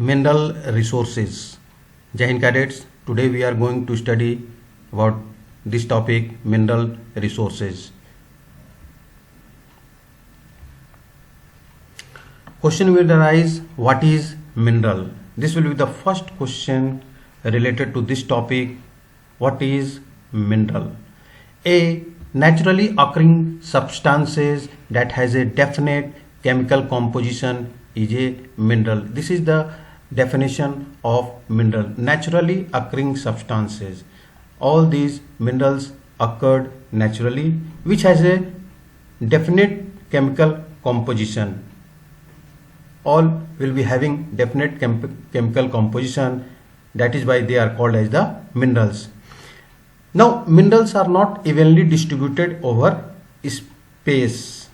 Mineral resources. Jai Hind cadets, today we are going to study about this topic, mineral resources. Question will arise, what is mineral? This will be the first question related to this topic. What is mineral? A naturally occurring substances that has a definite chemical composition is a mineral. This is the definition of mineral. Naturally occurring substances. All these minerals occurred naturally, which has a definite chemical composition. All will be having definite chemical composition. That is why they are called as the minerals. Now, minerals are not evenly distributed over space.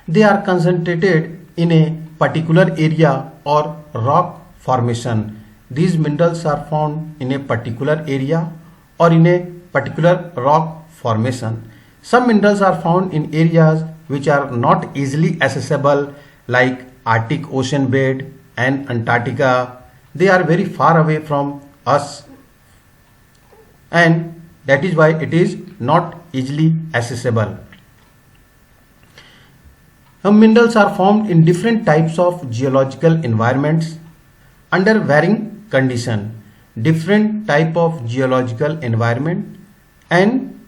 They are concentrated in a particular area or rock formation. These minerals are found in a particular area or in a particular rock formation. Some minerals are found in areas which are not easily accessible, like Arctic Ocean bed and Antarctica. They are very far away from us, and that is why it is not easily accessible. Now, minerals are formed in different types of geological environments under varying conditions. Different type of geological environment and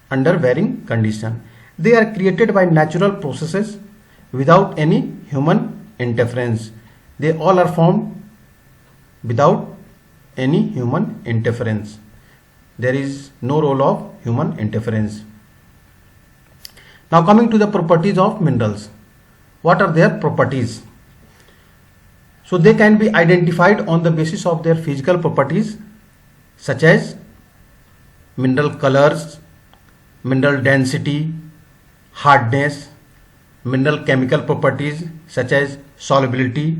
under varying conditions. They are created by natural processes without any human interference. They all are formed without any human interference. There is no role of human interference. Now, coming to the properties of minerals. What are their properties? So they can be identified on the basis of their physical properties, such as mineral colors, mineral density, hardness, mineral chemical properties such as solubility.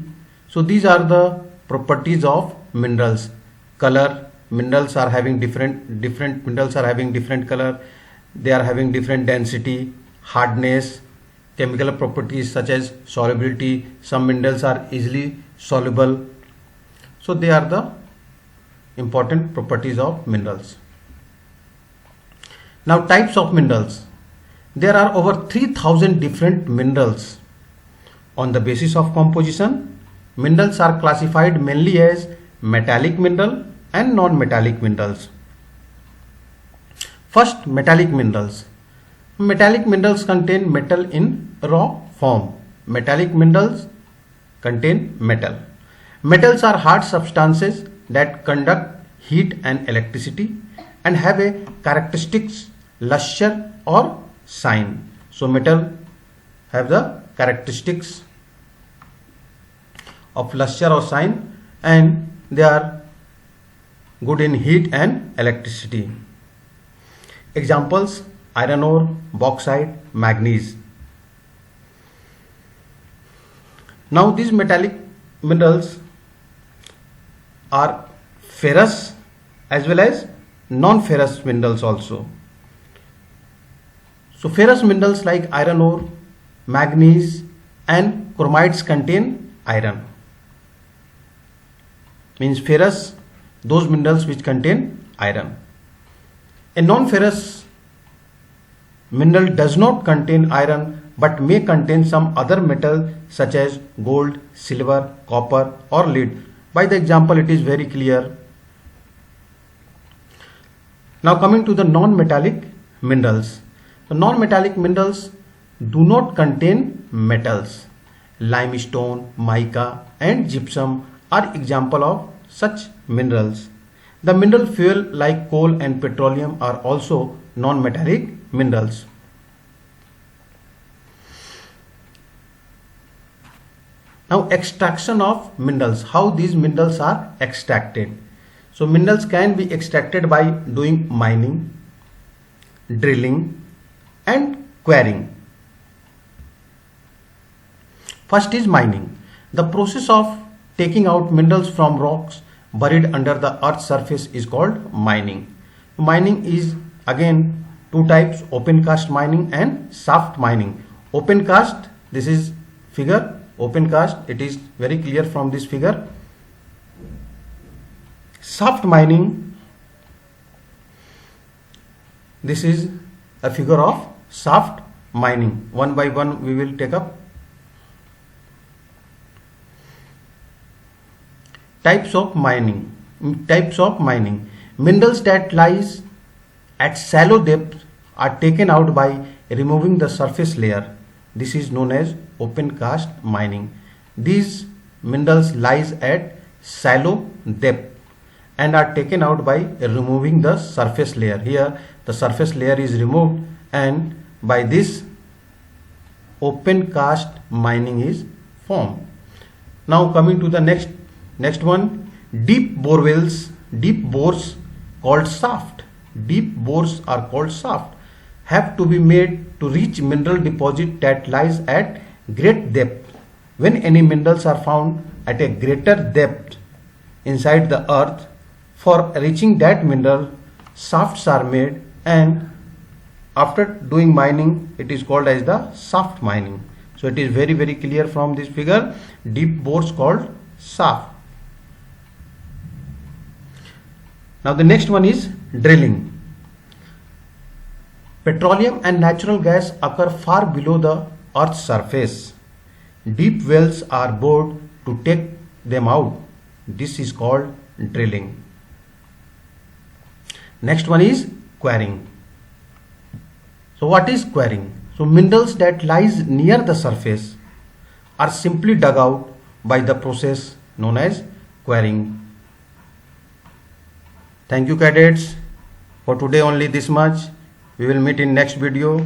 So these are the properties of minerals. Color, minerals are having different minerals are having different color. They are having different density, hardness, chemical properties such as solubility. Some minerals are easily soluble. So they are the important properties of minerals. Now, types of minerals. There are over 3000 different minerals. On the basis of composition, minerals are classified mainly as metallic mineral and non-metallic minerals. First, metallic minerals. Metallic minerals contain metal in raw form. Metallic minerals contain metal. Metals are hard substances that conduct heat and electricity and have a characteristics luster or shine. So metal have the characteristics of luster or shine, and they are good in heat and electricity. Examples: iron ore, bauxite, manganese. Now these metallic minerals are ferrous as well as non-ferrous minerals also. So ferrous minerals like iron ore, manganese and chromides contain iron. Means ferrous, those minerals which contain iron. A non-ferrous mineral does not contain iron but may contain some other metal such as gold, silver, copper or lead. By the example it is very clear. Now coming to the non-metallic minerals. The non-metallic minerals do not contain metals. Limestone, mica and gypsum are example of such minerals. The mineral fuel like coal and petroleum are also non-metallic minerals. Now, extraction of minerals. How these minerals are extracted? So minerals can be extracted by doing mining, drilling and quarrying. First is mining. The process of taking out minerals from rocks buried under the earth's surface is called mining. Mining is again two types: open cast mining and shaft mining. Open cast, this is figure, open cast. It is very clear from this figure. Shaft mining. This is a figure of shaft mining. One by one we will take up. Types of mining. Minerals that lies at shallow depth are taken out by removing the surface layer. This is known as open cast mining. These minerals lies at shallow depth and are taken out by removing the surface layer. Here the surface layer is removed, and by this open cast mining is formed. Now coming to the next one, deep bores called shaft. Deep bores are called shaft, have to be made to reach mineral deposit that lies at great depth. When any minerals are found at a greater depth inside the earth, for reaching that mineral, shafts are made, and after doing mining, it is called as the shaft mining. So it is very, very clear from this figure. Deep bores called shaft. Now the next one is drilling. Petroleum and natural gas occur far below the earth's surface. Deep wells are bored to take them out. This is called drilling. Next one is quarrying. So what is quarrying? So minerals that lies near the surface are simply dug out by the process known as quarrying. Thank you, cadets. For today only this much. We will meet in next video.